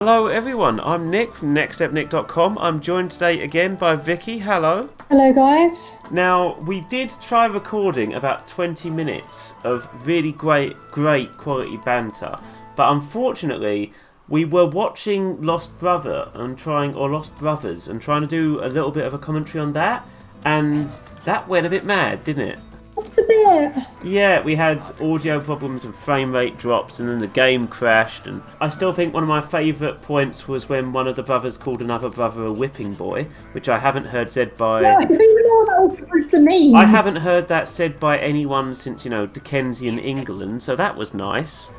Hello everyone, I'm Nick from nextstepnick.com. I'm joined today again by Vicky. Hello. Hello guys. Now, we did try recording about 20 minutes of really great quality banter, but unfortunately we were watching Lost Brothers and trying to do a little bit of a commentary on that, and that went a bit mad, didn't it? Just a bit. Yeah, we had audio problems and frame rate drops, and then the game crashed. And I still think one of my favourite points was when one of the brothers called another brother a whipping boy, which I haven't heard said by... Yeah, I don't even know what that was supposed to mean. I haven't heard that said by anyone since, Dickensian England, so that was nice.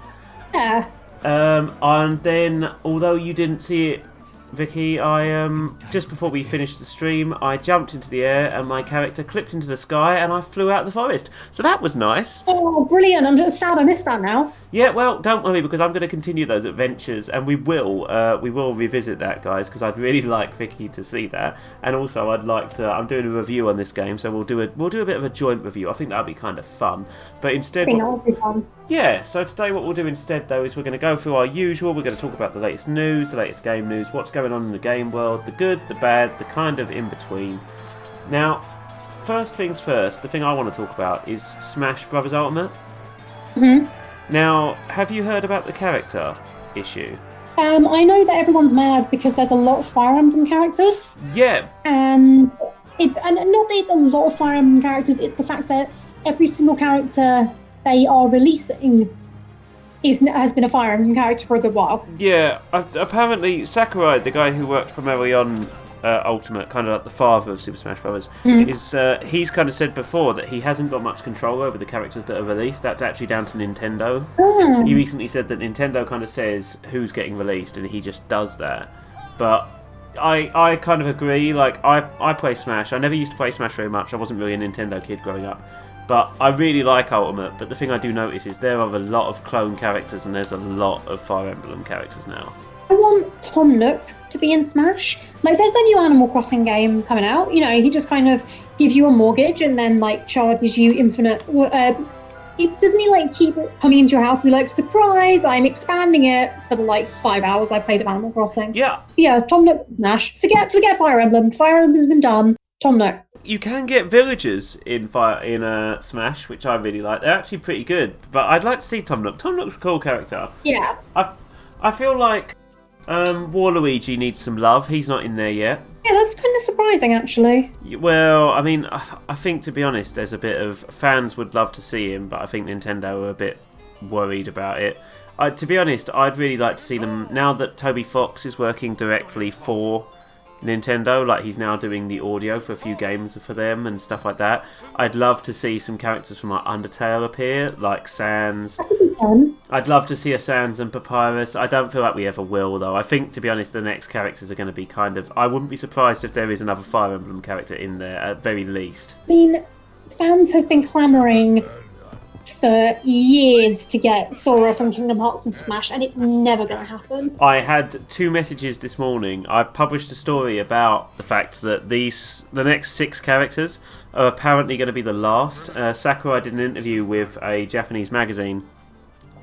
Yeah. And then, although you didn't see it, Vicky, I just before we finished the stream, I jumped into the air and my character clipped into the sky and I flew out of the forest. So that was nice. Oh, brilliant. I'm just sad I missed that now. Yeah, well, don't worry, because I'm going to continue those adventures, and we will revisit that, guys, because I'd really like Vicky to see that, and also I'm doing a review on this game, so we'll do a bit of a joint review. I think that'll be kind of fun. But instead, I think that would be fun. Yeah. So today, what we'll do instead, though, is we're going to go through our usual. We're going to talk about the latest news, the latest game news, what's going on in the game world, the good, the bad, the kind of in between. Now, first things first, the thing I want to talk about is Smash Bros. Ultimate. Mm-hmm. Now, have you heard about the character issue? I know that everyone's mad because there's a lot of Fire Emblem characters. Yeah. And not that it's a lot of Fire Emblem characters, it's the fact that every single character they are releasing has been a Fire Emblem character for a good while. Yeah, apparently Sakurai, the guy who worked primarily on Ultimate, kind of like the father of Super Smash Bros., he's kind of said before that he hasn't got much control over the characters that are released. That's actually down to Nintendo. He recently said that Nintendo kind of says who's getting released, and he just does that. But I kind of agree. Like, I play Smash. I never used to play Smash very much. I wasn't really a Nintendo kid growing up. But I really like Ultimate, but the thing I do notice is there are a lot of clone characters and there's a lot of Fire Emblem characters now. I want Tom Nook to be in Smash. Like, there's the new Animal Crossing game coming out. He just kind of gives you a mortgage and then, like, charges you infinite... doesn't he, like, keep coming into your house and be like, surprise, I'm expanding it for the, 5 hours I played of Animal Crossing. Yeah. Yeah, Tom Nook, Smash. Forget Fire Emblem. Fire Emblem's been done. Tom Nook. You can get villagers in Smash, which I really like. They're actually pretty good, but I'd like to see Tom Nook. Tom Nook's a cool character. Yeah. I feel like Waluigi needs some love. He's not in there yet. Yeah, that's kind of surprising, actually. Well, I mean, I think, to be honest, there's a bit of... Fans would love to see him, but I think Nintendo are a bit worried about it. To be honest, I'd really like to see them... Now that Toby Fox is working directly for Nintendo, like he's now doing the audio for a few games for them and stuff like that, I'd love to see some characters from like Undertale appear, like Sans. I'd love to see a Sans and Papyrus. I don't feel like we ever will, though. I think, to be honest, the next characters are going to be kind of... I wouldn't be surprised if there is another Fire Emblem character in there, at very least. I mean, fans have been clamouring for years to get Sora from Kingdom Hearts into Smash, and it's never going to happen. I had 2 messages this morning. I published a story about the fact that the next 6 characters are apparently going to be the last. Sakurai did an interview with a Japanese magazine,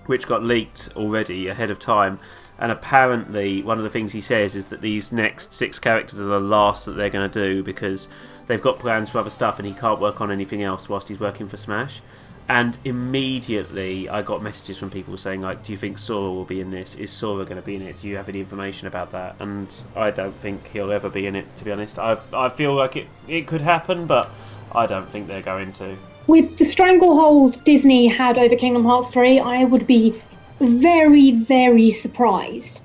which got leaked already ahead of time, and apparently one of the things he says is that these next 6 characters are the last that they're going to do because they've got plans for other stuff and he can't work on anything else whilst he's working for Smash. And immediately I got messages from people saying, like, do you think Sora will be in this? Is Sora going to be in it? Do you have any information about that? And I don't think he'll ever be in it, to be honest. I feel like it could happen, but I don't think they're going to. With the stranglehold Disney had over Kingdom Hearts 3, I would be very, very surprised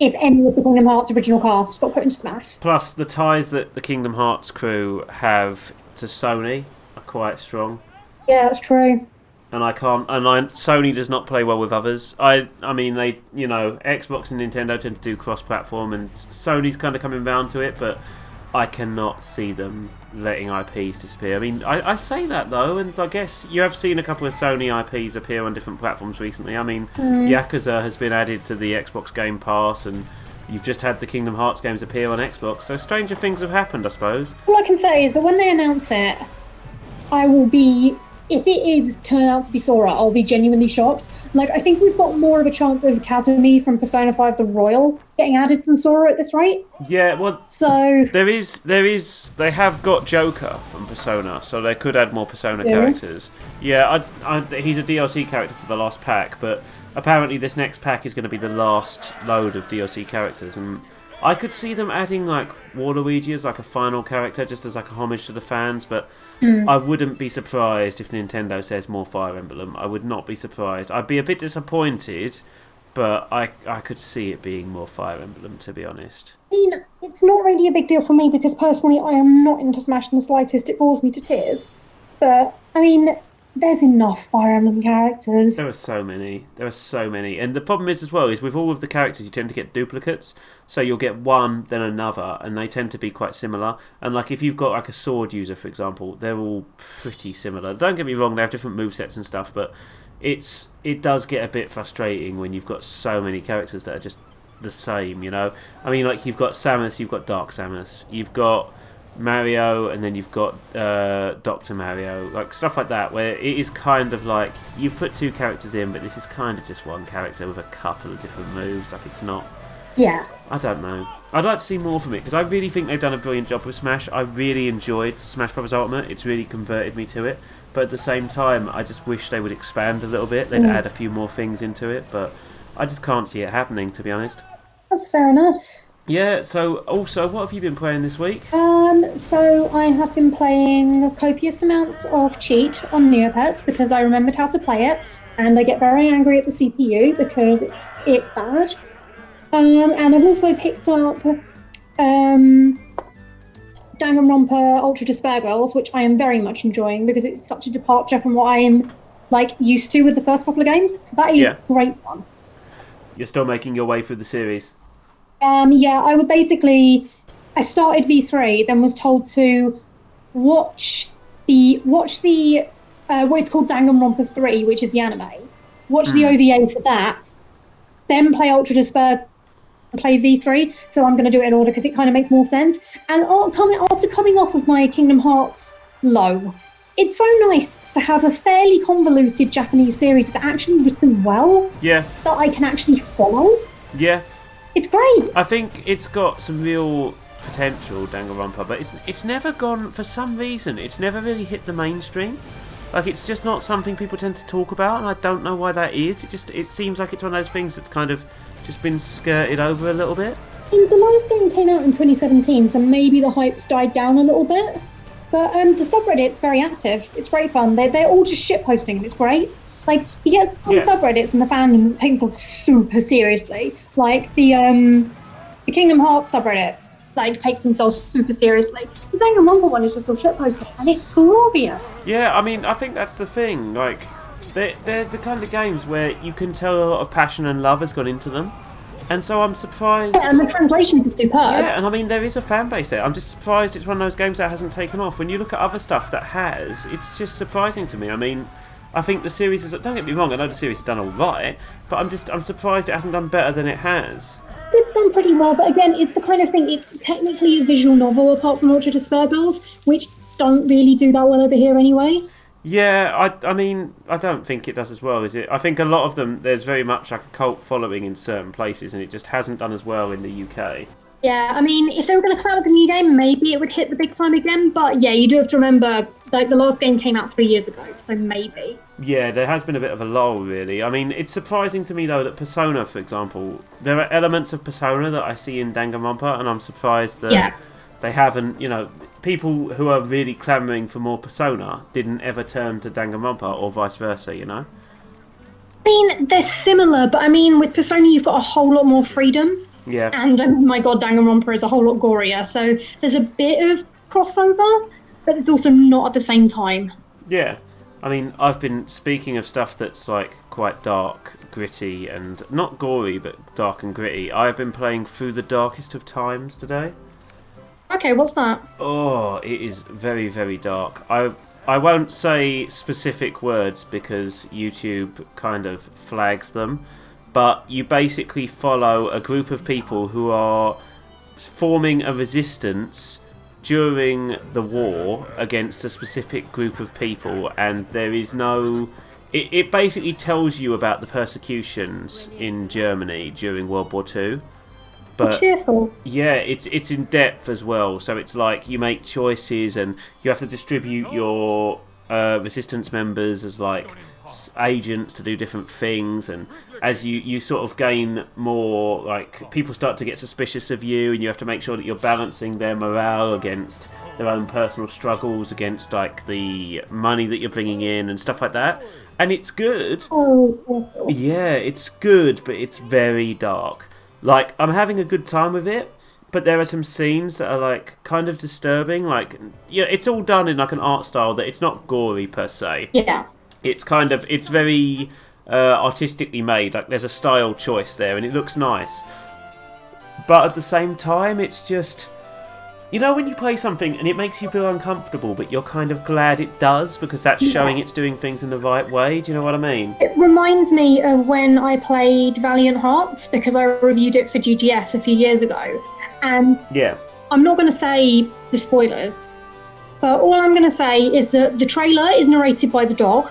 if any of the Kingdom Hearts original cast got put into Smash. Plus, the ties that the Kingdom Hearts crew have to Sony are quite strong. Yeah, that's true. And Sony does not play well with others. I mean, they, Xbox and Nintendo tend to do cross-platform, and Sony's kind of coming round to it, but I cannot see them letting IPs disappear. I mean, I say that, though, and I guess you have seen a couple of Sony IPs appear on different platforms recently. I mean, Yakuza has been added to the Xbox Game Pass, and you've just had the Kingdom Hearts games appear on Xbox, so stranger things have happened, I suppose. All I can say is that when they announce it, I will be... If it is turn out to be Sora, I'll be genuinely shocked. Like, I think we've got more of a chance of Kazumi from Persona 5 The Royal getting added than Sora at this rate. Yeah, well, So, they have got Joker from Persona, so they could add more Persona yeah. characters. Yeah, he's a DLC character for the last pack, but apparently this next pack is going to be the last load of DLC characters, and I could see them adding like Waluigi as like a final character, just as like a homage to the fans, but I wouldn't be surprised if Nintendo says more Fire Emblem. I would not be surprised. I'd be a bit disappointed, but I could see it being more Fire Emblem, to be honest. I mean, it's not really a big deal for me because personally I am not into Smash in the slightest. It bores me to tears. But, I mean, there's enough Fire Emblem characters. There are so many. And the problem is as well, is with all of the characters you tend to get duplicates. So you'll get one, then another, and they tend to be quite similar. And like if you've got like a sword user, for example, they're all pretty similar. Don't get me wrong, they have different movesets and stuff, but it does get a bit frustrating when you've got so many characters that are just the same, you know? I mean, like you've got Samus, you've got Dark Samus, you've got Mario, and then you've got Dr. Mario, like stuff like that, where it is kind of like you've put two characters in, but this is kind of just one character with a couple of different moves. Like it's not. Yeah. I don't know. I'd like to see more from it because I really think they've done a brilliant job with Smash. I really enjoyed Smash Bros. Ultimate. It's really converted me to it. But at the same time, I just wish they would expand a little bit. They'd add a few more things into it, but I just can't see it happening, to be honest. That's fair enough. Yeah, so also, what have you been playing this week? So I have been playing copious amounts of Cheat on Neopets because I remembered how to play it, and I get very angry at the CPU because it's bad. And I've also picked up Danganronpa Ultra Despair Girls, which I am very much enjoying because it's such a departure from what I am like used to with the first couple of games. So that is great fun. You're still making your way through the series? Yeah, I started V3, then was told to watch the what it's called Danganronpa 3, which is the anime. Watch the OVA for that, then play Ultra Despair, play V3. So I'm going to do it in order because it kind of makes more sense. And after coming off of my Kingdom Hearts low, it's so nice to have a fairly convoluted Japanese series that's actually written well. Yeah. That I can actually follow. Yeah. It's great. I think it's got some real potential, Danganronpa, but it's never gone, for some reason, it's never really hit the mainstream. Like, it's just not something people tend to talk about, and I don't know why that is. It seems like it's one of those things that's kind of just been skirted over a little bit. I mean, the last game came out in 2017, so maybe the hype's died down a little bit. But the subreddit's very active. It's great fun. They're all just shitposting, and it's great. Like, he gets on subreddits and the fandoms that take themselves super seriously. Like, the Kingdom Hearts subreddit, like, takes themselves super seriously. The Danganronpa one is just all shitposting, and it's glorious. Yeah, I mean, I think that's the thing. Like, they're the kind of games where you can tell a lot of passion and love has gone into them. And so I'm surprised... Yeah, and the translations are superb. Yeah, and I mean, there is a fan base there. I'm just surprised it's one of those games that hasn't taken off. When you look at other stuff that has, it's just surprising to me. I mean, I think the series is... Don't get me wrong, I know the series has done all right, but I'm surprised it hasn't done better than it has. It's done pretty well, but again, it's the kind of thing, it's technically a visual novel apart from Ultra Despair Girls, which don't really do that well over here anyway. Yeah, I mean, I don't think it does as well, is it? I think a lot of them, there's very much like a cult following in certain places, and it just hasn't done as well in the UK. Yeah, I mean, if they were going to come out with a new game, maybe it would hit the big time again, but yeah, you do have to remember, like, the last game came out 3 years ago, so maybe. Yeah, there has been a bit of a lull, really. I mean, it's surprising to me, though, that Persona, for example, there are elements of Persona that I see in Danganronpa, and I'm surprised that they haven't, you know... People who are really clamouring for more Persona didn't ever turn to Danganronpa or vice versa, you know? I mean, they're similar, but I mean, with Persona you've got a whole lot more freedom. Yeah. And, oh my god, Danganronpa is a whole lot gorier, so there's a bit of crossover, but it's also not at the same time. Yeah. I mean, I've been speaking of stuff that's, like, quite dark, gritty, and not gory, but dark and gritty. I've been playing Through the Darkest of Times today. Okay, what's that? Oh, it is very, very dark. I won't say specific words because YouTube kind of flags them, but you basically follow a group of people who are forming a resistance during the war against a specific group of people, and there is no it basically tells you about the persecutions in Germany during World War Two. But cheerful. yeah, it's in depth as well. So it's like you make choices and you have to distribute your resistance members as like agents to do different things, and as you sort of gain more, like people start to get suspicious of you, and you have to make sure that you're balancing their morale against their own personal struggles, against like the money that you're bringing in and stuff like that. And it's good. Oh, Yeah, it's good, but it's very dark. Like, I'm having a good time with it, but there are some scenes that are like kind of disturbing. Like, yeah, it's all done in like an art style that it's not gory per se. yeah. It's very artistically made. Like, there's a style choice there, and it looks nice. But at the same time, it's just, you know, when you play something and it makes you feel uncomfortable, but you're kind of glad it does because that's showing it's doing things in the right way. Do you know what I mean? It reminds me of when I played Valiant Hearts, because I reviewed it for GGS a few years ago. And Yeah. I'm not going to say the spoilers, but all I'm going to say is that the trailer is narrated by the dog,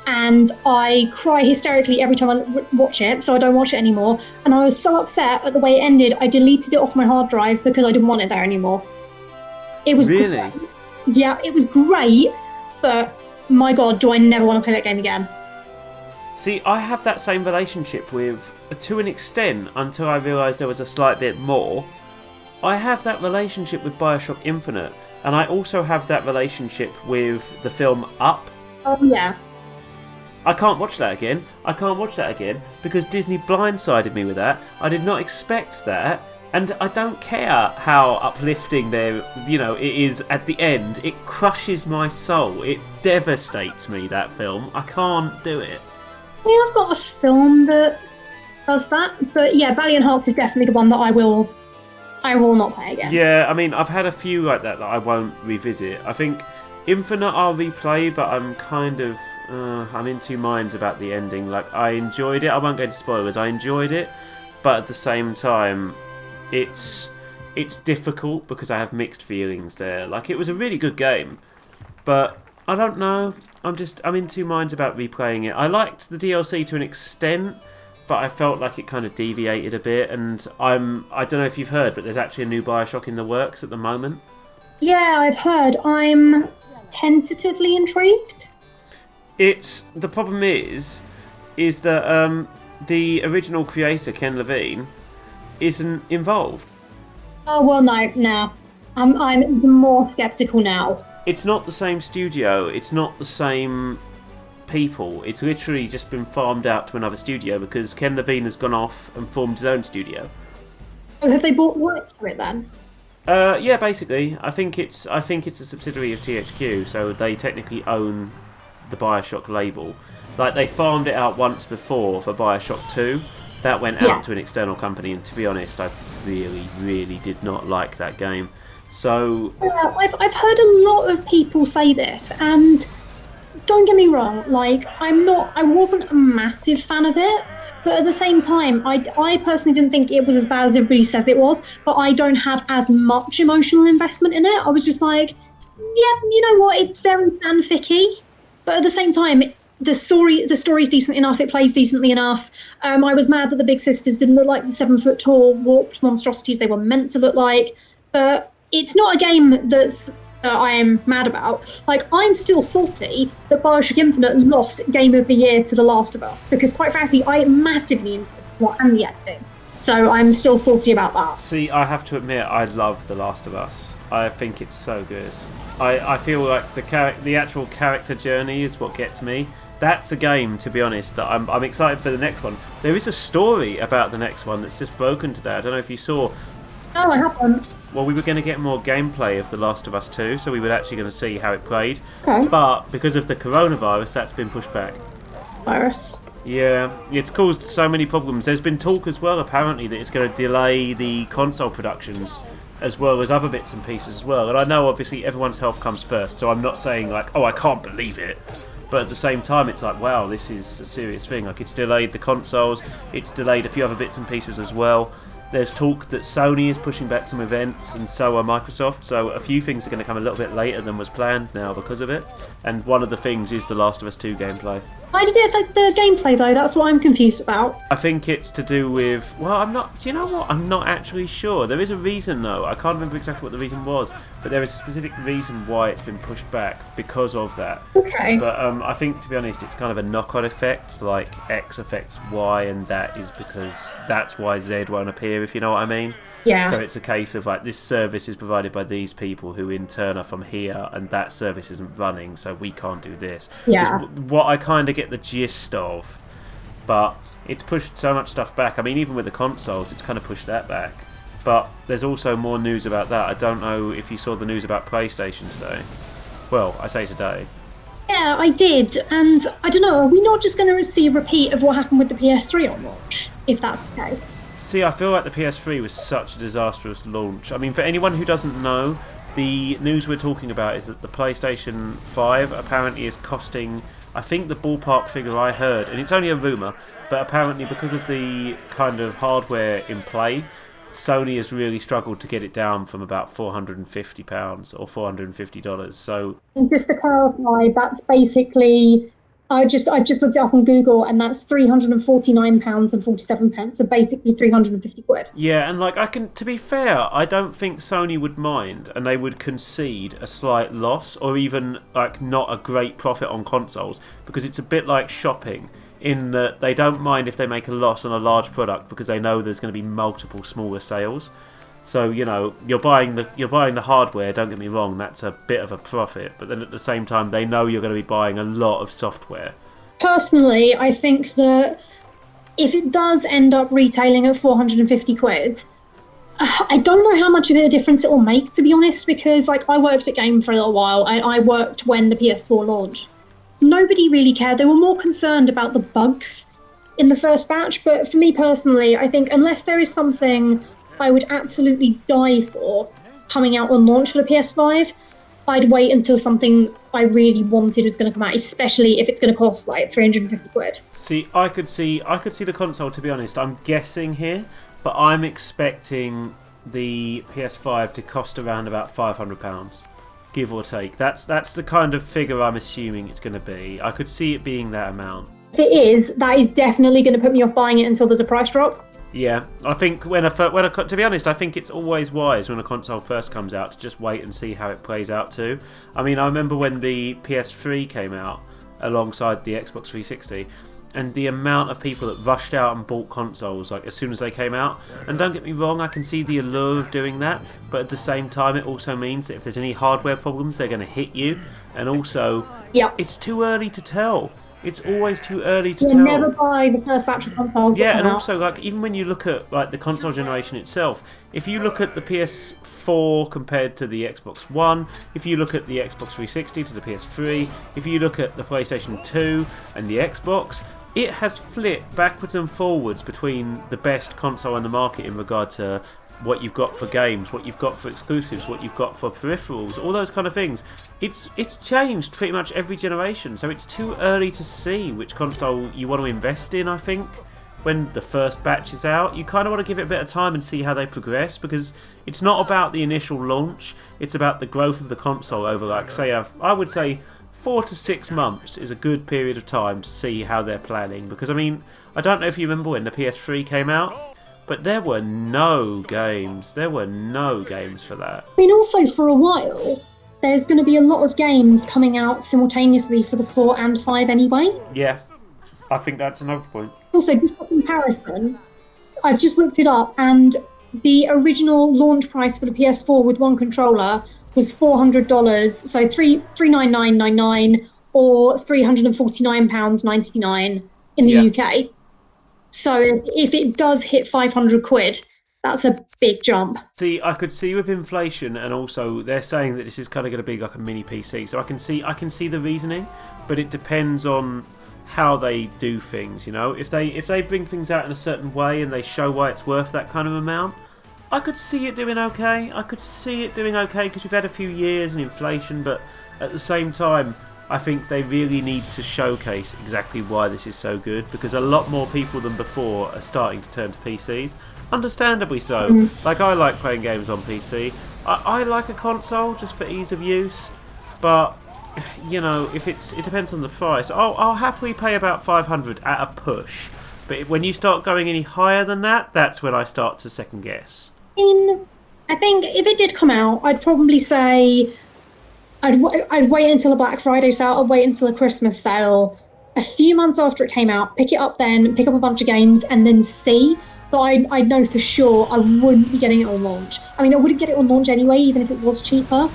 and I cry hysterically every time I watch it, so I don't watch it anymore. And I was so upset at the way it ended, I deleted it off my hard drive because I didn't want it there anymore. It was Really? great. Yeah, it was great, but my God, do I never want to play that game again. See, I have that same relationship with, to an extent, until I realised there was a slight bit more. I have that relationship with Bioshock Infinite, and I also have that relationship with the film Up. Oh, yeah. I can't watch that again. I can't watch that again because Disney blindsided me with that. I did not expect that, and I don't care how uplifting it is at the end. It crushes my soul. It devastates me, that film. I can't do it. Yeah, I've got a film that does that, but yeah, Valiant Hearts is definitely the one that I will not play again. Yeah, I mean, I've had a few like that I won't revisit. I think Infinite I'll replay, but I'm kind of I'm in two minds about the ending. Like, I enjoyed it. I won't go into spoilers. I enjoyed it, but at the same time, it's difficult because I have mixed feelings there. Like, it was a really good game, but I don't know. I'm in two minds about replaying it. I liked the DLC to an extent, but I felt like it kind of deviated a bit. And I don't know if you've heard, but there's actually a new Bioshock in the works at the moment. Yeah, I've heard. I'm tentatively intrigued. The problem is that the original creator, Ken Levine, isn't involved. Oh well, no. I'm more skeptical now. It's not the same studio. It's not the same people. It's literally just been farmed out to another studio because Ken Levine has gone off and formed his own studio. Oh, have they bought rights for it then? Yeah, basically. I think it's a subsidiary of THQ, so they technically own the Bioshock label. Like, they farmed it out once before for Bioshock 2. That went out to an external company, and to be honest, I really, really did not like that game. So Yeah, I've heard a lot of people say this, and don't get me wrong, like I wasn't a massive fan of it, but at the same time, I personally didn't think it was as bad as everybody says it was, but I don't have as much emotional investment in it. I was just like, yeah, you know what, it's very fanficky, but at the same time, the story's decent enough, it plays decently enough. I was mad that the Big Sisters didn't look like the 7-foot tall warped monstrosities they were meant to look like, but it's not a game that's I am mad about. Like, I'm still salty that Bioshock Infinite lost Game of the Year to The Last of Us, because quite frankly, I massively enjoyed the plot and the acting. So I'm still salty about that. See, I have to admit, I love The Last of Us. I think it's so good. I feel like the actual character journey is what gets me. That's a game, to be honest, that I'm excited for the next one. There is a story about the next one that's just broken today. I don't know if you saw. No, I haven't. Well, we were going to get more gameplay of The Last of Us 2, so we were actually going to see how it played. Okay. But because of the coronavirus, that's been pushed back. Virus. Yeah, it's caused so many problems. There's been talk as well, apparently, that it's going to delay the console productions as well as other bits and pieces as well. And I know, obviously, everyone's health comes first, so I'm not saying, like, oh, I can't believe it. But at the same time, it's like, wow, this is a serious thing. Like, it's delayed the consoles, it's delayed a few other bits and pieces as well. There's talk that Sony is pushing back some events, and so are Microsoft. So a few things are going to come a little bit later than was planned now because of it. And one of the things is The Last of Us 2 gameplay. Why did it affect the gameplay though? That's what I'm confused about. I think it's to do with. Well, I'm not. Do you know what? I'm not actually sure. There is a reason though. I can't remember exactly what the reason was, but there is a specific reason why it's been pushed back because of that. Okay. But I think, to be honest, it's kind of a knock-on effect. Like X affects Y, and that is because that's why Z won't appear. If you know what I mean. Yeah. So it's a case of like this service is provided by these people who in turn are from here, and that service isn't running, so we can't do this. Yeah. It's what I kind of get the gist of, but it's pushed so much stuff back. I mean, even with the consoles, it's kind of pushed that back. But there's also more news about that. I don't know if you saw the news about PlayStation today. Well, I say today. Yeah, I did, and I don't know. Are we not just going to see a repeat of what happened with the PS3 on launch? If that's the case. See, I feel like the PS3 was such a disastrous launch. I mean, for anyone who doesn't know, the news we're talking about is that the PlayStation 5 apparently is costing, I think the ballpark figure I heard, and it's only a rumour, but apparently because of the kind of hardware in play, Sony has really struggled to get it down from about £450 or $450. So, And just to clarify, that's basically I've just looked it up on Google, and that's £349.47. So basically 350 quid. yeah, and like to be fair, I don't think Sony would mind, and they would concede a slight loss or even like not a great profit on consoles, because it's a bit like shopping in that they don't mind if they make a loss on a large product because they know there's going to be multiple smaller sales. So, you know, you're buying the hardware, don't get me wrong, that's a bit of a profit, but then at the same time they know you're going to be buying a lot of software. Personally, I think that if it does end up retailing at 450 quid, I don't know how much of a difference it will make, to be honest, because like I worked at Game for a little while. I worked when the PS4 launched. Nobody really cared. They were more concerned about the bugs in the first batch, but for me personally, I think unless there is something I would absolutely die for coming out on launch for the PS5, I'd wait until something I really wanted was going to come out, especially if it's going to cost like 350 quid. See, I could see the console, to be honest. I'm guessing here, but I'm expecting the PS5 to cost around about £500, give or take. That's the kind of figure I'm assuming it's going to be. I could see it being that amount. If it is, that is definitely going to put me off buying it until there's a price drop. Yeah, I think to be honest, I think it's always wise when a console first comes out to just wait and see how it plays out too. I mean, I remember when the PS3 came out alongside the Xbox 360, and the amount of people that rushed out and bought consoles like as soon as they came out. And don't get me wrong, I can see the allure of doing that, but at the same time, it also means that if there's any hardware problems, they're going to hit you, and also, it's too early to tell. It's always too early to tell. Never buy the first batch of consoles. Yeah, and also like even when you look at like the console generation itself, if you look at the PS4 compared to the Xbox One, if you look at the Xbox 360 to the PS3, if you look at the PlayStation 2 and the Xbox, it has flipped backwards and forwards between the best console on the market in regard to what you've got for games, what you've got for exclusives, what you've got for peripherals, all those kind of things. It's changed pretty much every generation, so it's too early to see which console you want to invest in, I think. When the first batch is out, you kind of want to give it a bit of time and see how they progress, because it's not about the initial launch, it's about the growth of the console over, like, say, I would say 4 to 6 months is a good period of time to see how they're planning, because, I mean, I don't know if you remember when the PS3 came out, but there were no games. There were no games for that. I mean, also for a while, there's going to be a lot of games coming out simultaneously for the 4 and 5 anyway. Yeah, I think that's another point. Also, just for comparison, I've just looked it up, and the original launch price for the PS4 with one controller was $400, so $399.99 or £349.99 in the UK. So if it does hit 500 quid, that's a big jump. See, I could see with inflation, and also they're saying that this is kind of going to be like a mini PC. So I can see the reasoning, but it depends on how they do things. You know, if they bring things out in a certain way and they show why it's worth that kind of amount, I could see it doing okay. I could see it doing okay because we've had a few years and inflation, but at the same time, I think they really need to showcase exactly why this is so good, because a lot more people than before are starting to turn to PCs. Understandably so. Like, I like playing games on PC. I like a console just for ease of use, but you know, if it depends on the price. I'll happily pay about 500 at a push. But when you start going any higher than that, that's when I start to second guess. I think if it did come out, I'd probably say I'd wait until a Black Friday sale, I'd wait until a Christmas sale, a few months after it came out, pick it up then, pick up a bunch of games, and then see. But I know for sure I wouldn't be getting it on launch. I mean, I wouldn't get it on launch anyway, even if it was cheaper.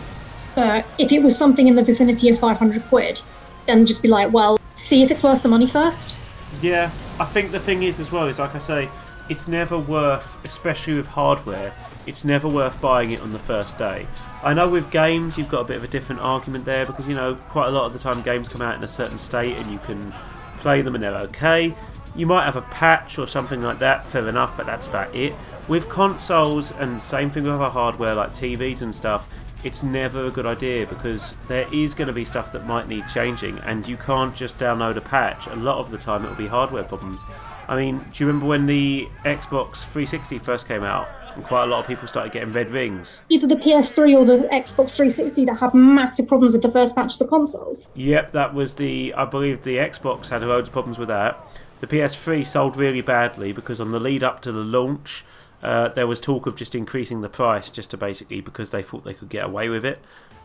But if it was something in the vicinity of 500 quid, then just be like, well, see if it's worth the money first. Yeah, I think the thing is as well is, like I say, it's never worth, especially with hardware, it's never worth buying it on the first day. I know with games you've got a bit of a different argument there because, you know, quite a lot of the time games come out in a certain state and you can play them and they're okay. You might have a patch or something like that, fair enough, but that's about it. With consoles, and same thing with other hardware like TVs and stuff, it's never a good idea because there is going to be stuff that might need changing and you can't just download a patch. A lot of the time it'll be hardware problems. I mean, do you remember when the Xbox 360 first came out and quite a lot of people started getting red rings? Either the PS3 or the Xbox 360 that had massive problems with the first patch of the consoles. Yep, that was I believe the Xbox had loads of problems with that. The PS3 sold really badly because on the lead up to the launch, there was talk of just increasing the price just to basically because they thought they could get away with it.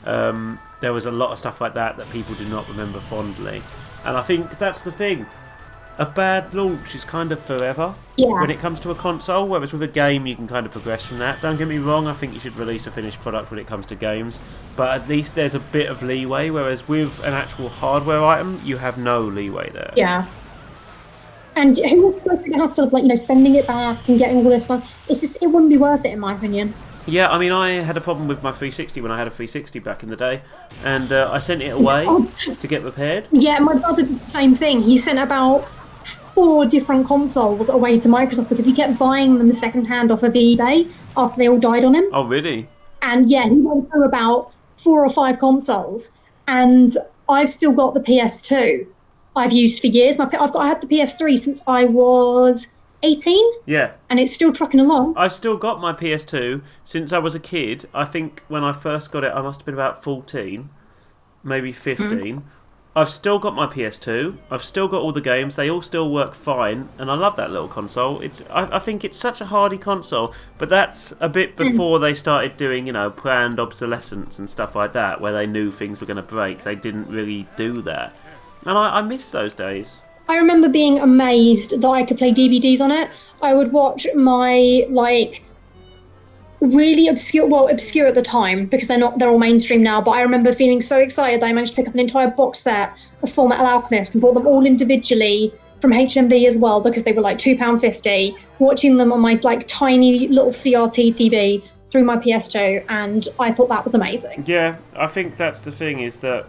There was a lot of stuff like that people do not remember fondly. And I think that's the thing. A bad launch is kind of forever when it comes to a console, whereas with a game you can kind of progress from that. Don't get me wrong, I think you should release a finished product when it comes to games, but at least there's a bit of leeway, whereas with an actual hardware item, you have no leeway there. Yeah. And who would go through the hassle of, like, you know, sending it back and getting all this stuff? It's just, it wouldn't be worth it in my opinion. Yeah, I mean, I had a problem with my 360 when I had a 360 back in the day, and I sent it away to get repaired. Yeah, my brother did the same thing. He sent about 4 different consoles away to Microsoft because he kept buying them secondhand off of eBay after they all died on him. Oh, really? And yeah, he went through about 4 or 5 consoles, and I've still got the PS2. I've used for years. I had the PS3 since I was 18. Yeah. And it's still trucking along. I've still got my PS2 since I was a kid. I think when I first got it, I must have been about 14, maybe 15. I've still got my PS2. I've still got all the games. They all still work fine, and I love that little console. I think it's such a hardy console, but that's a bit before they started doing, you know, planned obsolescence and stuff like that, where they knew things were going to break. They didn't really do that. And I miss those days. I remember being amazed that I could play DVDs on it. I would watch my, like, really obscure at the time because they're all mainstream now, but I remember feeling so excited that I managed to pick up an entire box set of Full Metal Alchemist and bought them all individually from HMV as well because they were like £2.50, watching them on my, like, tiny little CRT TV through my PS2, and I thought that was amazing. Yeah, I think that's the thing, is that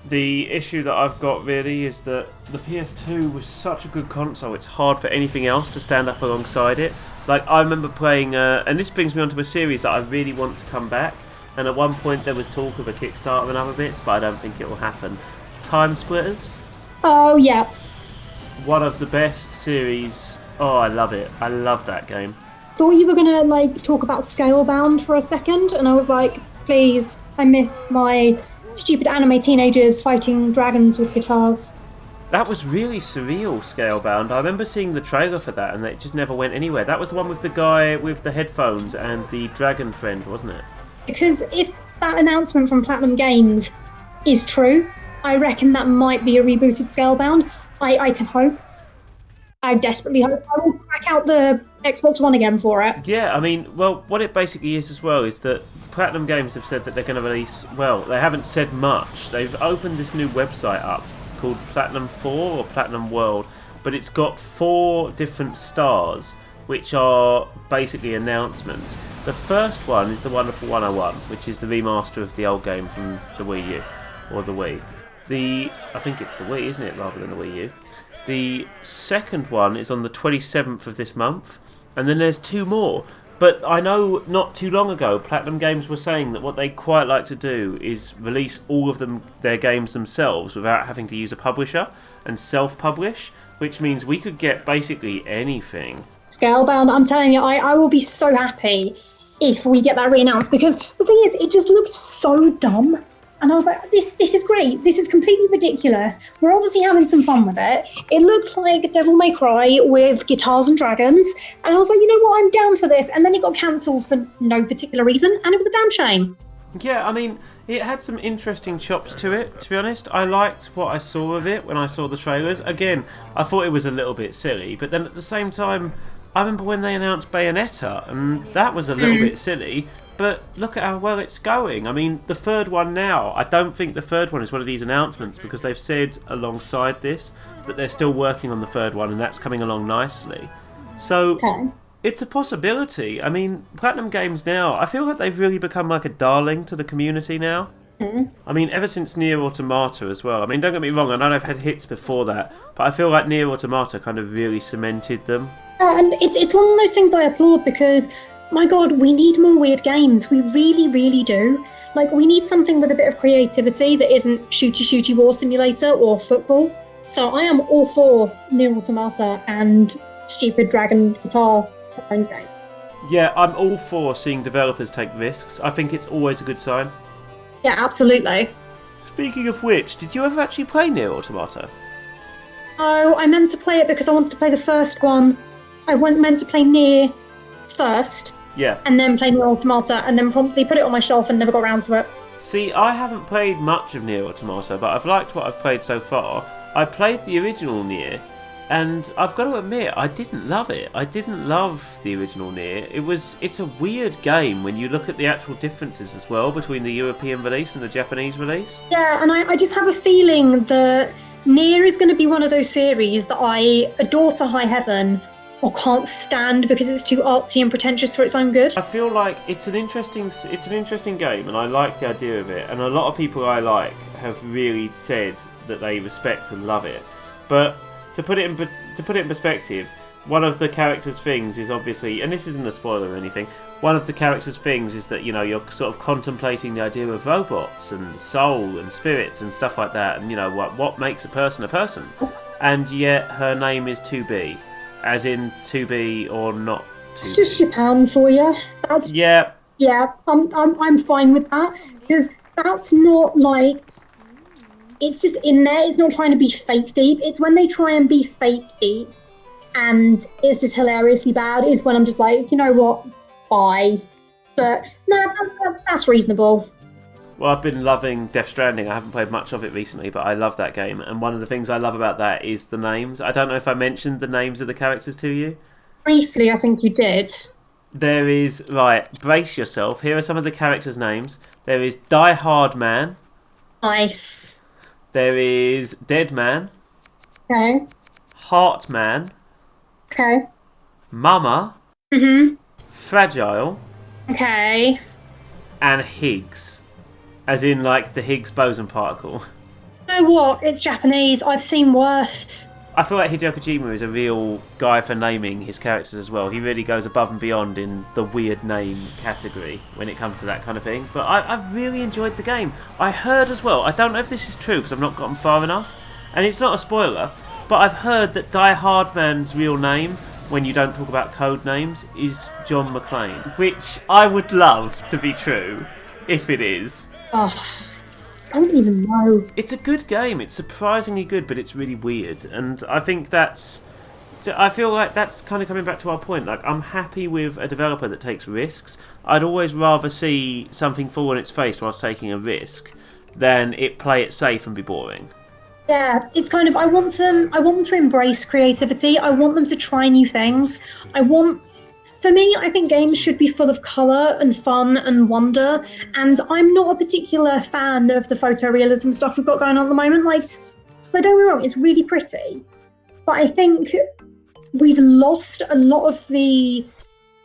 the issue that I've got really is that the PS2 was such a good console, it's hard for anything else to stand up alongside it. Like, I remember playing, and this brings me onto a series that I really want to come back, and at one point there was talk of a Kickstarter and other bits, but I don't think it will happen. Time Splitters? Oh, yeah. One of the best series. Oh, I love it. I love that game. Thought you were going to, like, talk about Scalebound for a second, and I was like, please, I miss my stupid anime teenagers fighting dragons with guitars. That was really surreal, Scalebound. I remember seeing the trailer for that and it just never went anywhere. That was the one with the guy with the headphones and the dragon friend, wasn't it? Because if that announcement from Platinum Games is true, I reckon that might be a rebooted Scalebound. I can hope. I desperately hope. I will crack out the Xbox One again for it. Yeah, I mean, well, what it basically is as well is that Platinum Games have said that they're going to release, well, they haven't said much. They've opened this new website up called Platinum 4 or Platinum World, but it's got 4 different stars, which are basically announcements. The first one is the Wonderful 101, which is the remaster of the old game from the Wii U, or the Wii. I think it's the Wii, isn't it, rather than the Wii U. The second one is on the 27th of this month, and then there's 2 more. But I know not too long ago, Platinum Games were saying that what they quite like to do is release all of their games themselves without having to use a publisher and self-publish, which means we could get basically anything. Scalebound, I'm telling you, I will be so happy if we get that re-announced, because the thing is, it just looked so dumb. And I was like, this is great. This is completely ridiculous. We're obviously having some fun with it. It looked like Devil May Cry with guitars and dragons. And I was like, you know what, I'm down for this. And then it got cancelled for no particular reason, and it was a damn shame. Yeah, I mean, it had some interesting chops to it, to be honest. I liked what I saw of it when I saw the trailers. Again, I thought it was a little bit silly, but then at the same time, I remember when they announced Bayonetta, and that was a little bit silly, but look at how well it's going. I mean, the third one now, I don't think the third one is one of these announcements, because they've said alongside this that they're still working on the third one, and that's coming along nicely. So... Okay. It's a possibility. I mean, Platinum Games now, I feel like they've really become like a darling to the community now. I mean, ever since Nier Automata as well. I mean, don't get me wrong, I know they've had hits before that, but I feel like Nier Automata kind of really cemented them. And it's one of those things I applaud because, my God, we need more weird games. We really, really do. Like, we need something with a bit of creativity that isn't shooty war simulator or football. So I am all for Nier Automata and stupid dragon guitar games. Yeah, I'm all for seeing developers take risks. I think it's always a good sign. Yeah, absolutely. Speaking of which, did you ever actually play Nier Automata? Oh, I meant to play it because I wanted to play the first one. I meant to play Nier first. Yeah. And then play Nier Automata, and then promptly put it on my shelf and never got around to it. See, I haven't played much of Nier Automata, but I've liked what I've played so far. I played the original Nier, and I've got to admit, I didn't love it. I didn't love the original Nier. It's a weird game when you look at the actual differences as well between the European release and the Japanese release. Yeah, and I just have a feeling that Nier is going to be one of those series that I adore to high heaven or can't stand because it's too artsy and pretentious for its own good. I feel like it's an interesting game, and I like the idea of it. And a lot of people I like have really said that they respect and love it. But to put it in perspective, one of the character's things is obviously, and this isn't a spoiler or anything, one of the character's things is that, you know, you're sort of contemplating the idea of robots and soul and spirits and stuff like that, and, you know, what makes a person, and yet her name is 2B, as in to be or not to It's just Japan for you. That's yeah. I'm fine with that because that's not like, it's just in there. It's not trying to be fake deep. It's when they try and be fake deep and it's just hilariously bad is when I'm just like, you know what, bye. But no, that's reasonable. Well, I've been loving Death Stranding. I haven't played much of it recently, but I love that game. And one of the things I love about that is the names. I don't know if I mentioned the names of the characters to you. Briefly, I think you did. There is, right, brace yourself. Here are some of the characters' names. There is Die Hard Man. Nice. There is Dead Man. Okay. Heart Man. Okay. Mama. Fragile. Okay. And Higgs. As in, like, the Higgs boson particle. You know what? It's Japanese. I've seen worse. I feel like Hideo Kojima is a real guy for naming his characters as well. He really goes above and beyond in the weird name category when it comes to that kind of thing. But I've really enjoyed the game. I heard as well, I don't know if this is true because I've not gotten far enough, and it's not a spoiler, but I've heard that Die Hard Man's real name, when you don't talk about code names, is John McClane. Which I would love to be true, if it is. Oh, I don't even know. It's a good game. It's surprisingly good, but it's really weird. And I think I feel like that's kind of coming back to our point. Like, I'm happy with a developer that takes risks. I'd always rather see something fall on its face whilst taking a risk than it play it safe and be boring. Yeah, it's kind of, I want them to embrace creativity. I want them to try new things. For me, I think games should be full of colour and fun and wonder, and I'm not a particular fan of the photorealism stuff we've got going on at the moment. Like, don't get me wrong, it's really pretty, but I think we've lost a lot of the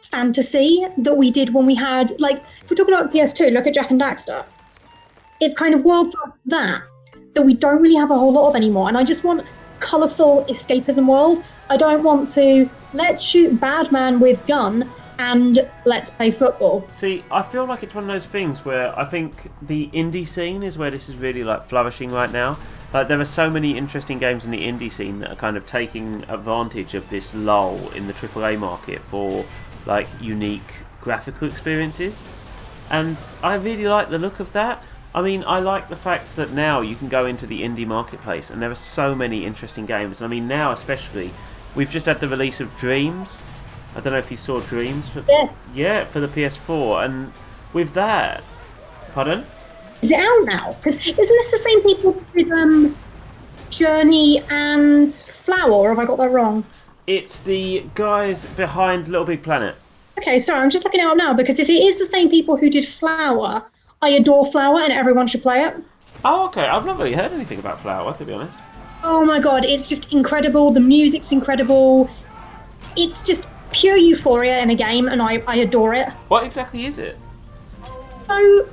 fantasy that we did when we had, like, if we're talking about PS2, look at Jak and Daxter. It's kind of worlds like that we don't really have a whole lot of anymore, and I just want colourful escapism world. I don't want to, let's shoot bad man with gun and let's play football. See, I feel like it's one of those things where I think the indie scene is where this is really like flourishing right now. Like, there are so many interesting games in the indie scene that are kind of taking advantage of this lull in the AAA market for like unique graphical experiences. And I really like the look of that. I mean, I like the fact that now you can go into the indie marketplace and there are so many interesting games. And I mean, now especially, we've just had the release of Dreams. I don't know if you saw Dreams, but yeah, for the PS4. And with that, pardon? Is it out now? Because isn't this the same people with Journey and Flower, or have I got that wrong? It's the guys behind Little Big Planet. Okay, sorry, I'm just looking it up now, because if it is the same people who did Flower, I adore Flower and everyone should play it. Oh, okay. I've not really heard anything about Flower, to be honest. Oh my god, it's just incredible. The music's incredible. It's just pure euphoria in a game, and I adore it. What exactly is it? So,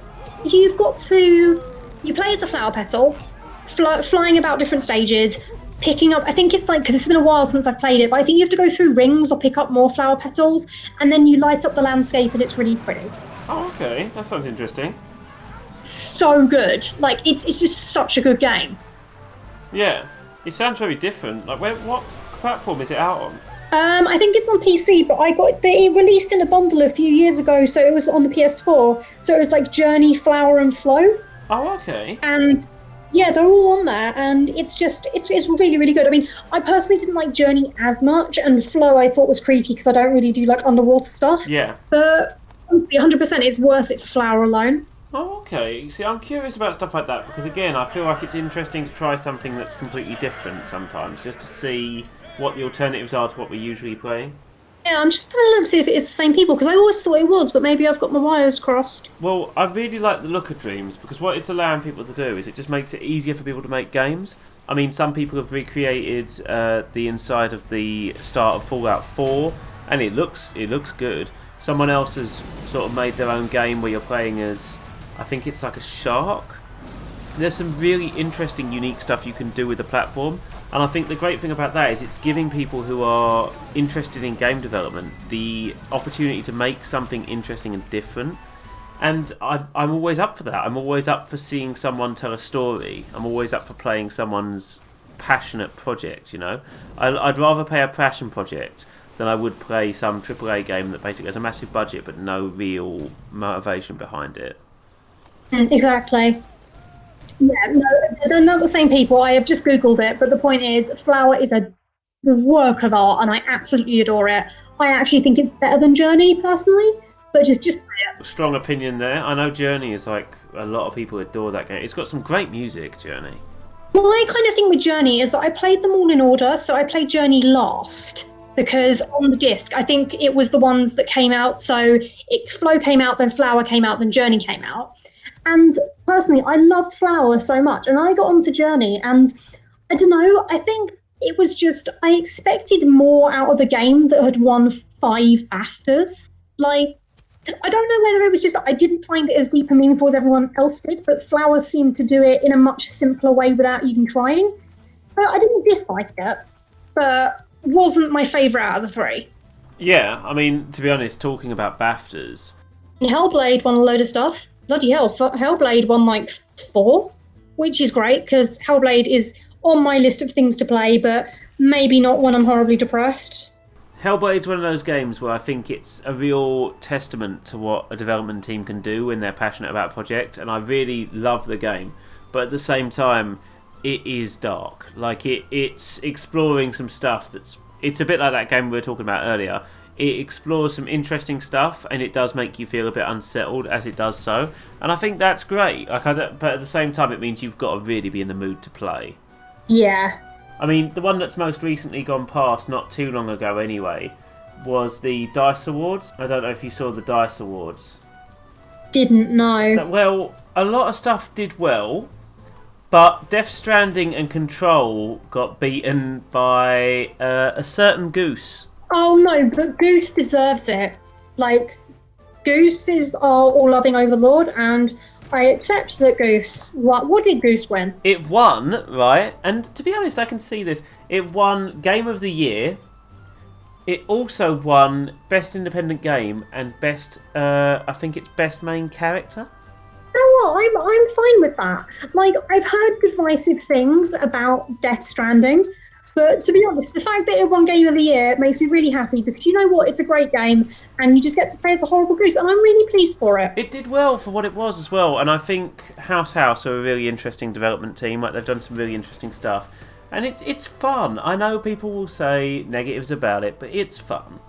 you play as a flower petal, flying about different stages, picking up, I think it's like, because it's been a while since I've played it, but I think you have to go through rings or pick up more flower petals, and then you light up the landscape and it's really pretty. Oh, okay. That sounds interesting. So good. Like, it's just such a good game. Yeah. It sounds very different. Like, what platform is it out on? I think it's on PC, but it released in a bundle a few years ago, so it was on the PS4. So it was like Journey, Flower, and Flow. Oh, okay. And yeah, they're all on there, and it's really, really good. I mean, I personally didn't like Journey as much, and Flow I thought was creepy because I don't really do like underwater stuff. Yeah. But 100% it's worth it for Flower alone. Oh, okay. See, I'm curious about stuff like that because, again, I feel like it's interesting to try something that's completely different sometimes, just to see what the alternatives are to what we're usually playing. Yeah, I'm just having a look to see if it is the same people, because I always thought it was, but maybe I've got my wires crossed. Well, I really like the look of Dreams because what it's allowing people to do is it just makes it easier for people to make games. I mean, some people have recreated the inside of the start of Fallout 4, and it looks good. Someone else has sort of made their own game where you're playing as, I think it's like a shark. There's some really interesting, unique stuff you can do with the platform. And I think the great thing about that is it's giving people who are interested in game development the opportunity to make something interesting and different. And I'm always up for that. I'm always up for seeing someone tell a story. I'm always up for playing someone's passionate project, you know. I'd rather play a passion project than I would play some AAA game that basically has a massive budget but no real motivation behind it. Exactly. Yeah, no, they're not the same people. I have just Googled it, but the point is, Flower is a work of art, and I absolutely adore it. I actually think it's better than Journey, personally, but just play it. Strong opinion there. I know Journey is like, a lot of people adore that game. It's got some great music, Journey. My kind of thing with Journey is that I played them all in order, so I played Journey last, because on the disc, I think it was the ones that came out, so Flow came out, then Flower came out, then Journey came out. And personally, I love Flower so much, and I got onto Journey, and I don't know, I think it was just, I expected more out of a game that had won 5 BAFTAs. Like, I don't know whether it was just that I didn't find it as deep and meaningful as everyone else did, but Flower seemed to do it in a much simpler way without even trying. So I didn't dislike it, but wasn't my favourite out of the 3. Yeah, I mean, to be honest, talking about BAFTAs... Hellblade won a load of stuff. Bloody hell, Hellblade won like 4, which is great because Hellblade is on my list of things to play, but maybe not when I'm horribly depressed. Hellblade's one of those games where I think it's a real testament to what a development team can do when they're passionate about a project, and I really love the game, but at the same time, it is dark. Like, it's exploring some stuff it's a bit like that game we were talking about earlier. It explores some interesting stuff, and it does make you feel a bit unsettled as it does so. And I think that's great. But at the same time, it means you've got to really be in the mood to play. Yeah. I mean, the one that's most recently gone past, not too long ago anyway, was the DICE Awards. I don't know if you saw the DICE Awards. Didn't know. Well, a lot of stuff did well, but Death Stranding and Control got beaten by a certain Goose. Oh no, but Goose deserves it. Like, Goose is our all-loving overlord, and I accept that Goose... What did Goose win? It won, right? And to be honest, I can see this. It won Game of the Year. It also won Best Independent Game and Best... I think it's Best Main Character. You know what? I'm fine with that. Like, I've heard divisive things about Death Stranding. But to be honest, the fact that it won Game of the Year makes me really happy because you know what? It's a great game and you just get to play as a horrible goose and I'm really pleased for it. It did well for what it was as well, and I think House are a really interesting development team. Like they've done some really interesting stuff, and it's fun. I know people will say negatives about it, but it's fun.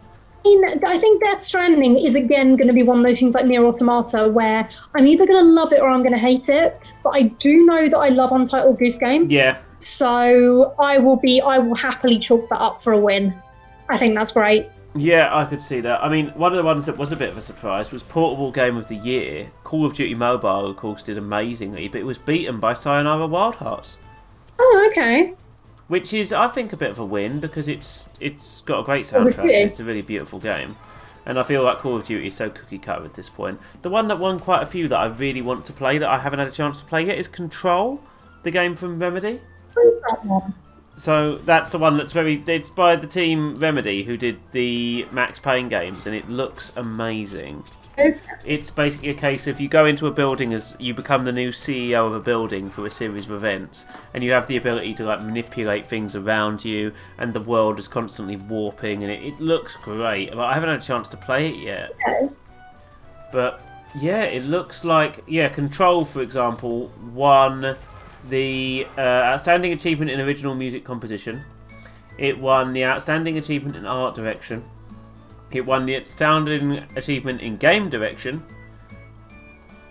I think Death Stranding is again going to be one of those things like Nier Automata where I'm either going to love it or I'm going to hate it. But I do know that I love Untitled Goose Game. Yeah. So I will happily chalk that up for a win. I think that's great. Yeah, I could see that. I mean, one of the ones that was a bit of a surprise was Portable Game of the Year. Call of Duty Mobile, of course, did amazingly, but it was beaten by Sayonara Wild Hearts. Oh, okay. Which is, I think, a bit of a win because it's got a great soundtrack. And it's a really beautiful game. And I feel like Call of Duty is so cookie cutter at this point. The one that won quite a few that I really want to play that I haven't had a chance to play yet is Control, the game from Remedy. That one. So that's the one that's it's by the team Remedy who did the Max Payne games, and it looks amazing. Okay. It's basically a case of you go into a building as you become the new CEO of a building through a series of events, and you have the ability to like manipulate things around you, and the world is constantly warping, and it looks great. But I haven't had a chance to play it yet. Okay. But yeah, it looks like Control, for example, won the Outstanding Achievement in Original Music Composition. It won the Outstanding Achievement in Art Direction. It won the Outstanding Achievement in Game Direction.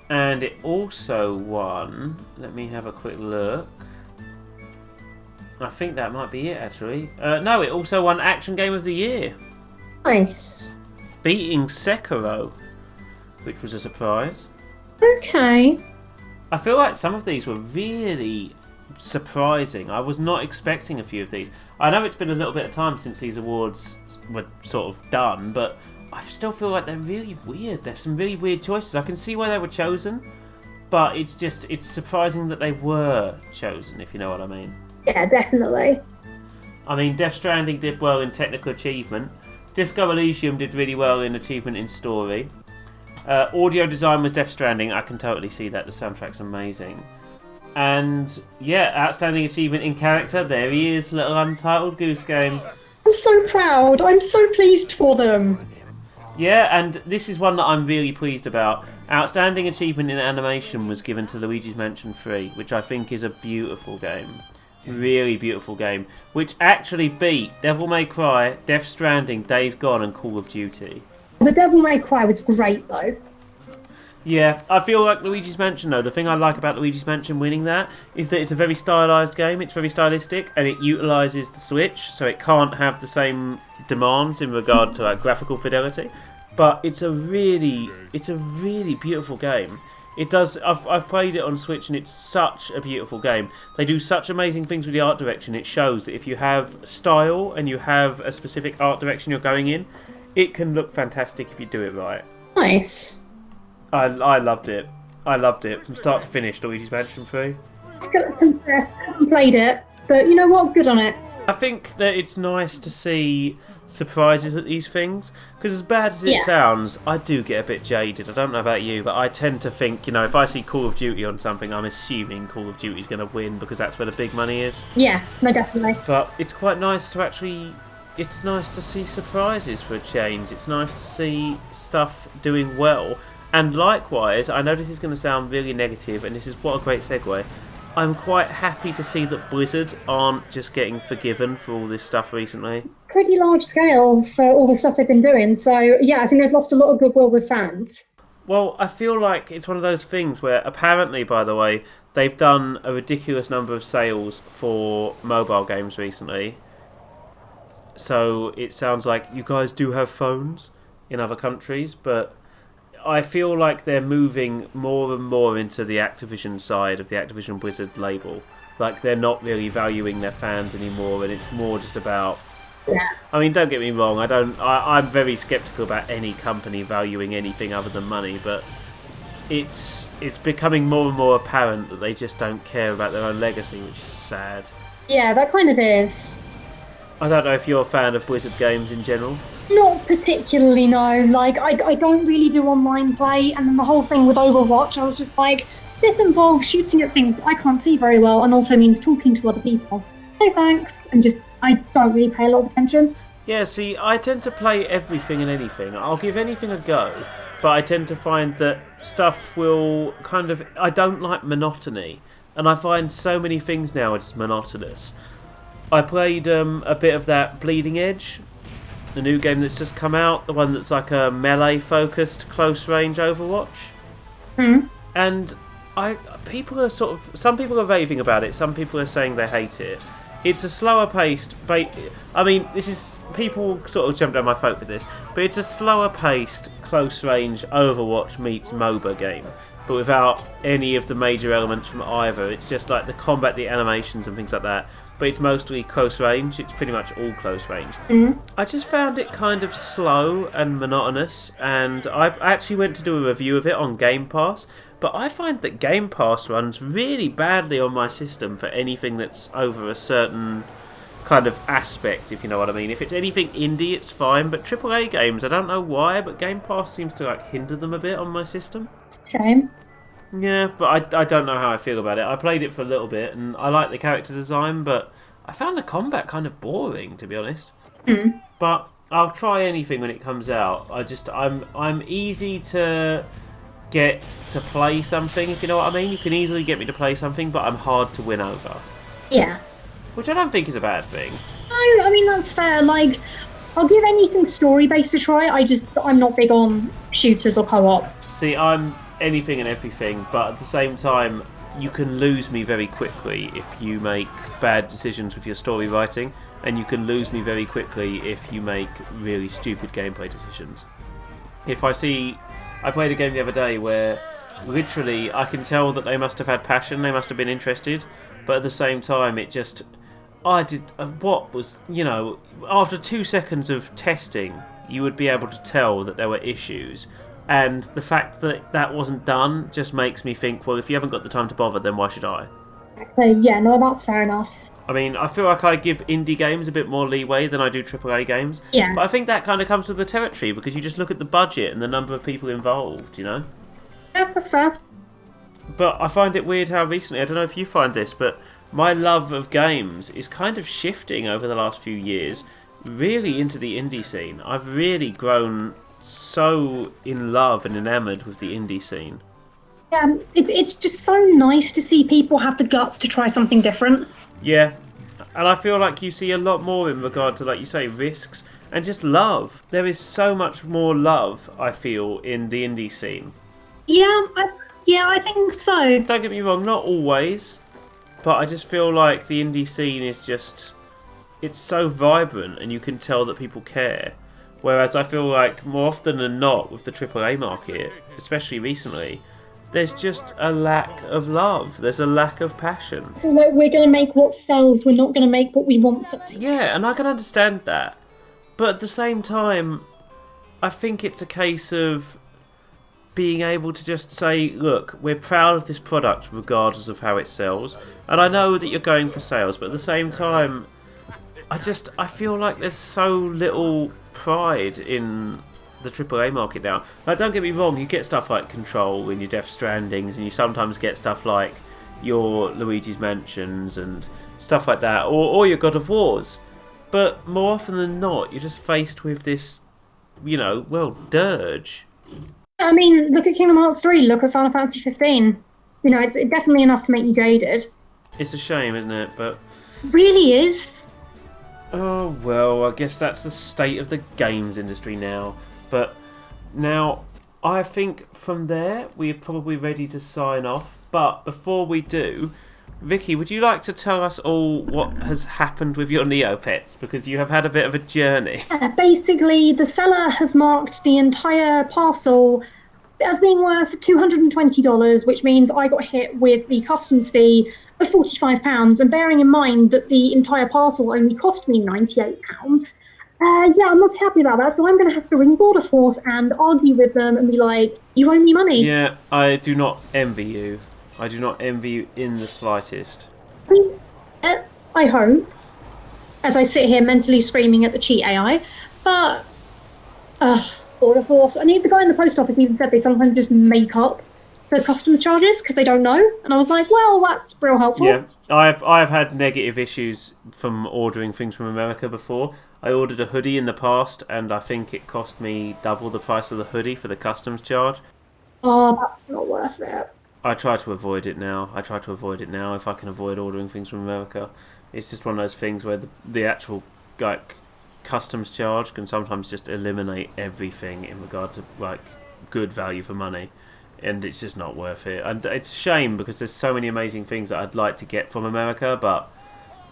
And it also won... Let me have a quick look. I think that might be it, actually. No, it also won Action Game of the Year. Nice. Beating Sekiro, which was a surprise. Okay. I feel like some of these were really surprising. I was not expecting a few of these. I know it's been a little bit of time since these awards were sort of done, but I still feel like they're really weird. There's some really weird choices. I can see why they were chosen, but it's surprising that they were chosen, if you know what I mean. Yeah, definitely. I mean, Death Stranding did well in technical achievement. Disco Elysium did really well in achievement in story. Audio design was Death Stranding. I can totally see that. The soundtrack's amazing. And yeah, outstanding achievement in character. There he is, little Untitled Goose Game. I'm so proud. I'm so pleased for them. Yeah, and this is one that I'm really pleased about. Outstanding achievement in animation was given to Luigi's Mansion 3, which I think is a beautiful game. Really beautiful game. Which actually beat Devil May Cry, Death Stranding, Days Gone and Call of Duty. The Devil May Cry was great though. Yeah, I feel like Luigi's Mansion though, the thing I like about Luigi's Mansion winning that is that it's a very stylised game, it's very stylistic, and it utilises the Switch, so it can't have the same demands in regard to like graphical fidelity. But it's a really beautiful game. It does. I've played it on Switch and it's such a beautiful game. They do such amazing things with the art direction. It shows that if you have style and you have a specific art direction you're going in, it can look fantastic if you do it right. Nice. I loved it. I loved it from start to finish. Luigi's Mansion 3. I was going to confess, I haven't played it, but you know what? Good on it. I think that it's nice to see surprises at these things, because as bad as it sounds, I do get a bit jaded. I don't know about you, but I tend to think, you know, if I see Call of Duty on something, I'm assuming Call of Duty's going to win because that's where the big money is. Yeah, no, definitely. But it's quite nice to actually... It's nice to see surprises for a change. It's nice to see stuff doing well. And likewise, I know this is going to sound really negative, and this is what a great segue. I'm quite happy to see that Blizzard aren't just getting forgiven for all this stuff recently. Pretty large scale for all the stuff they've been doing. So, yeah, I think they've lost a lot of goodwill with fans. Well, I feel like it's one of those things where, apparently, by the way, they've done a ridiculous number of sales for mobile games recently. So it sounds like you guys do have phones in other countries, but I feel like they're moving more and more into the Activision side of the Activision Blizzard label. Like, they're not really valuing their fans anymore, and it's more just about... Yeah. I mean, don't get me wrong, I'm very sceptical about any company valuing anything other than money, but it's becoming more and more apparent that they just don't care about their own legacy, which is sad. Yeah, that kind of is. I don't know if you're a fan of Blizzard games in general. Not particularly, no. Like, I don't really do online play, and then the whole thing with Overwatch, I was just like, this involves shooting at things that I can't see very well, and also means talking to other people. No thanks. And just, I don't really pay a lot of attention. Yeah, see, I tend to play everything and anything. I'll give anything a go, but I tend to find that stuff will kind of. I don't like monotony, and I find so many things now are just monotonous. I played a bit of that Bleeding Edge, the new game that's just come out, the one that's like a melee-focused, close-range Overwatch. And people are sort of. Some people are raving about it. Some people are saying they hate it. It's a slower paced. I mean, this is people sort of jump down my throat for this, but it's a slower paced, close range Overwatch meets MOBA game, but without any of the major elements from either. It's just like the combat, the animations, and things like that. But it's mostly close range. It's pretty much all close range. I just found it kind of slow and monotonous, and I actually went to do a review of it on Game Pass. But I find that Game Pass runs really badly on my system for anything that's over a certain kind of aspect, if you know what I mean. If it's anything indie, it's fine, but AAA games, I don't know why, but Game Pass seems to like hinder them a bit on my system. Shame. Yeah, but I don't know how I feel about it. I played it for a little bit, and I like the character design, but I found the combat kind of boring, to be honest. But I'll try anything when it comes out. I'm easy to get to play something, if you know what I mean. You can easily get me to play something, but I'm hard to win over. Yeah. Which I don't think is a bad thing. No, I mean, that's fair. Like, I'll give anything story-based a try. I'm not big on shooters or co-op. See, I'm anything and everything, but at the same time, you can lose me very quickly if you make bad decisions with your story writing, and you can lose me very quickly if you make really stupid gameplay decisions. I played a game the other day where literally I can tell that they must have had passion, they must have been interested, but at the same time after 2 seconds of testing, you would be able to tell that there were issues. And the fact that that wasn't done just makes me think, well, if you haven't got the time to bother, then why should I? Yeah, no, that's fair enough. I mean, I feel like I give indie games a bit more leeway than I do AAA games. Yeah. But I think that kind of comes with the territory, because you just look at the budget and the number of people involved, you know? Yeah, that's fair. But I find it weird how recently, I don't know if you find this, but my love of games is kind of shifting over the last few years, really into the indie scene. I've really grown so in love and enamoured with the indie scene. Yeah, it's just so nice to see people have the guts to try something different. Yeah, and I feel like you see a lot more in regard to, like you say, risks and just love. There is so much more love, I feel, in the indie scene. Yeah, I think so. Don't get me wrong, not always, but I just feel like the indie scene is just, it's so vibrant and you can tell that people care. Whereas I feel like more often than not with the AAA market, especially recently, there's just a lack of love. There's a lack of passion. So like, we're going to make what sells, we're not going to make what we want to make. Yeah, and I can understand that. But at the same time, I think it's a case of being able to just say, look, we're proud of this product regardless of how it sells. And I know that you're going for sales, but at the same time, I feel like there's so little pride in the AAA market now. Like, don't get me wrong, you get stuff like Control and your Death Strandings, and you sometimes get stuff like your Luigi's Mansions and stuff like that, or your God of Wars. But more often than not, you're just faced with this, dirge. I mean, look at Kingdom Hearts 3, look at Final Fantasy 15. It's definitely enough to make you jaded. It's a shame, isn't it? But it really is. Oh, well, I guess that's the state of the games industry now. But now, I think from there, we're probably ready to sign off. But before we do, Vicky, would you like to tell us all what has happened with your Neopets? Because you have had a bit of a journey. Basically, the seller has marked the entire parcel as being worth $220, which means I got hit with the customs fee of £45. And bearing in mind that the entire parcel only cost me £98, I'm not happy about that. So I'm going to have to ring Border Force and argue with them and be like, you owe me money. Yeah, I do not envy you. I do not envy you in the slightest. I hope, as I sit here mentally screaming at the cheat AI, but Border Force. I mean, the guy in the post office even said they sometimes just make up the customs charges because they don't know. And I was like, well, that's real helpful. Yeah, I've had negative issues from ordering things from America before. I ordered a hoodie in the past, and I think it cost me double the price of the hoodie for the customs charge. Oh, that's not worth it. I try to avoid it now. If I can avoid ordering things from America. It's just one of those things where the actual like customs charge can sometimes just eliminate everything in regard to like good value for money, and it's just not worth it. And it's a shame because there's so many amazing things that I'd like to get from America, but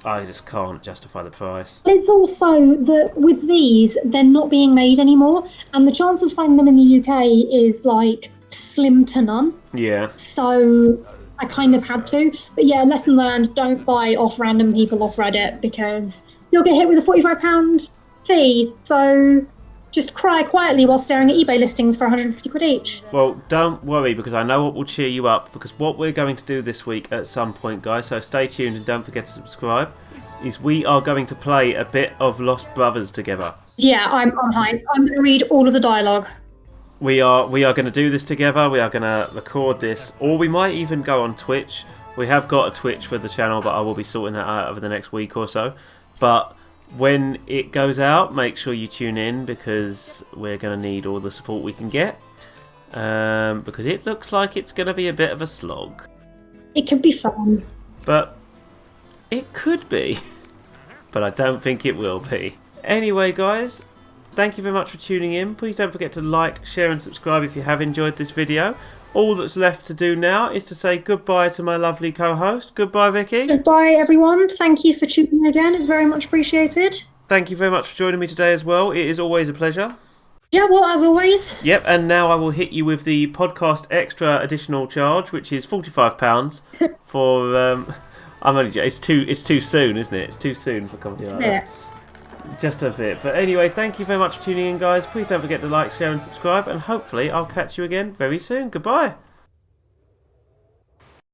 I just can't justify the price. It's also that with these, they're not being made anymore, and the chance of finding them in the UK is like slim to none. Yeah. So I kind of had to. But yeah, lesson learned, don't buy off random people off Reddit because you'll get hit with a £45 fee. So just cry quietly while staring at eBay listings for 150 quid each. Well, don't worry, because I know what will cheer you up, because what we're going to do this week at some point, guys, so stay tuned and don't forget to subscribe, is we are going to play a bit of Lost Brothers together. Yeah, I'm hyped. I'm going to read all of the dialogue. We are going to do this together. We are going to record this, or we might even go on Twitch. We have got a Twitch for the channel, but I will be sorting that out over the next week or so. But when it goes out, make sure you tune in, because we're going to need all the support we can get. Because it looks like it's going to be a bit of a slog. It could be fun. But it could be. But I don't think it will be. Anyway, guys, thank you very much for tuning in. Please don't forget to like, share and subscribe if you have enjoyed this video. All that's left to do now is to say goodbye to my lovely co-host. Goodbye, Vicky. Goodbye, everyone. Thank you for tuning in again. It's very much appreciated. Thank you very much for joining me today as well. It is always a pleasure. Yeah, well, as always. Yep, and now I will hit you with the podcast extra additional charge, which is £45 for... I'm only... It's too soon, isn't it? It's too soon for comedy like that. Just a bit. But anyway, thank you very much for tuning in, guys. Please don't forget to like, share and subscribe, and hopefully I'll catch you again very soon. Goodbye.